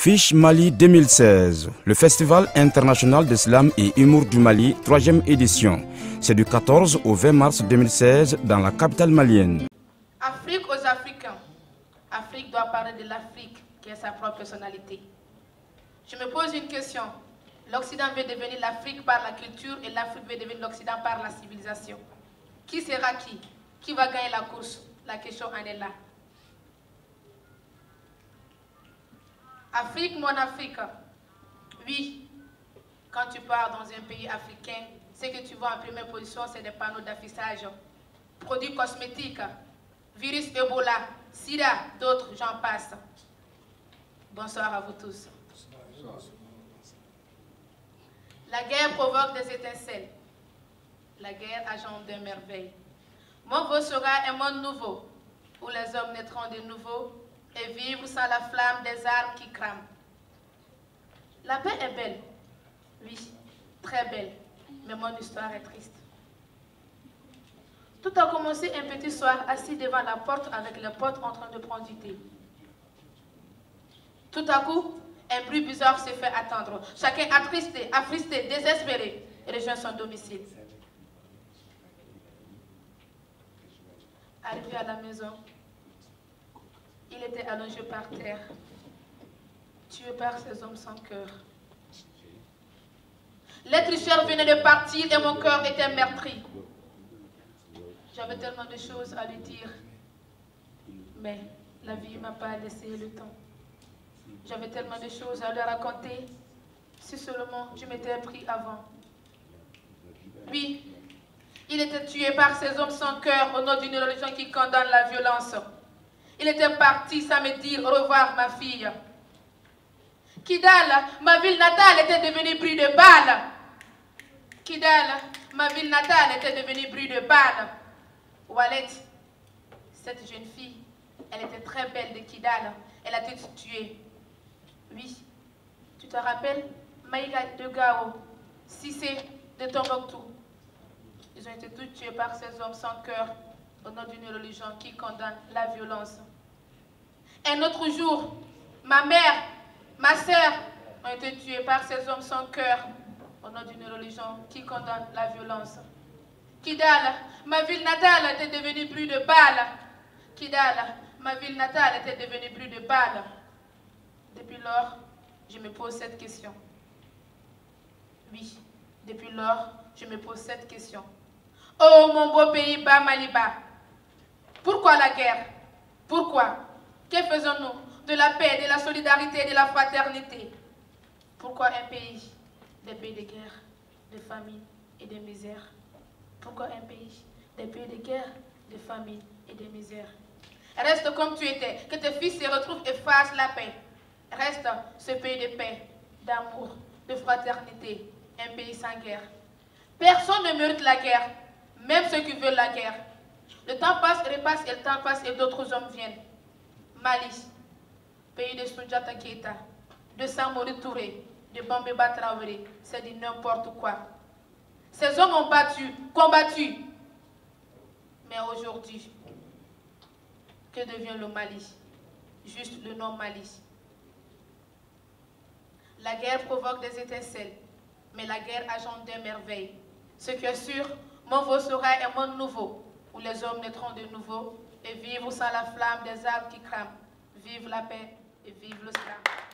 Fiche Mali 2016, le Festival international de slam et humour du Mali, 3e édition. C'est du 14 au 20 mars 2016 dans la capitale malienne. Afrique aux Africains. Afrique doit parler de l'Afrique qui a sa propre personnalité. Je me pose une question. L'Occident veut devenir l'Afrique par la culture et l'Afrique veut devenir l'Occident par la civilisation. Qui sera qui? Qui va gagner la course? La question en est là. Afrique, mon Afrique. Oui, quand tu pars dans un pays africain, ce que tu vois en première position, c'est des panneaux d'affichage. Produits cosmétiques, virus Ebola, Sida, d'autres, j'en passe. Bonsoir à vous tous. La guerre provoque des étincelles. La guerre agente des merveilles. Mon beau sera un monde nouveau, où les hommes naîtront de nouveau et vivre sans la flamme des armes qui crament. La paix est belle, oui, très belle, mais mon histoire est triste. Tout a commencé un petit soir, assis devant la porte avec les potes en train de prendre du thé. Tout à coup, un bruit bizarre s'est fait attendre. Chacun attristé, affristé, désespéré, rejoint son domicile. Arrivé à la maison, il était allongé par terre, tué par ces hommes sans cœur. L'être cher venait de partir et mon cœur était meurtri. J'avais tellement de choses à lui dire, mais la vie ne m'a pas laissé le temps. J'avais tellement de choses à lui raconter, si seulement je m'étais pris avant. Oui, il était tué par ces hommes sans cœur au nom d'une religion qui condamne la violence. Il était parti sans me dire au revoir, ma fille. Kidal, ma ville natale, était devenue bruit de balles. Kidal, ma ville natale, était devenue bruit de balles. Wallet, cette jeune fille, elle était très belle de Kidal. Elle a été tuée. Oui, tu te rappelles? Maïga de Gao, Sissé de Tombouctou. Ils ont été tous tués par ces hommes sans cœur au nom d'une religion qui condamne la violence. Un autre jour, ma mère, ma sœur ont été tuées par ces hommes sans cœur au nom d'une religion qui condamne la violence. Kidal, ma ville natale, était devenue plus de balles. Kidal, ma ville natale, était devenue plus de balles. Depuis lors, je me pose cette question. Oui, depuis lors, je me pose cette question. Oh, mon beau pays bas Maliba, pourquoi la guerre? Pourquoi? Que faisons-nous de la paix, de la solidarité, de la fraternité? Pourquoi un pays? Des pays de guerre, de famine et de misère. Pourquoi un pays? Des pays de guerre, de famine et de misère. Reste comme tu étais, que tes fils se retrouvent et fassent la paix. Reste ce pays de paix, d'amour, de fraternité, un pays sans guerre. Personne ne mérite la guerre, même ceux qui veulent la guerre. Le temps passe et repasse et le temps passe et d'autres hommes viennent. Mali, pays de Soundiata Keita, de Samori Touré, de Bambeba Traoré, c'est dit n'importe quoi. Ces hommes ont battu, combattu. Mais aujourd'hui, que devient le Mali? Juste le nom Mali. La guerre provoque des étincelles, mais la guerre agente des merveilles. Ce qui est sûr, mon veau sera un monde nouveau, où les hommes naîtront de nouveau et vivre sans la flamme des arbres qui crament. Vive la paix et vive le slam.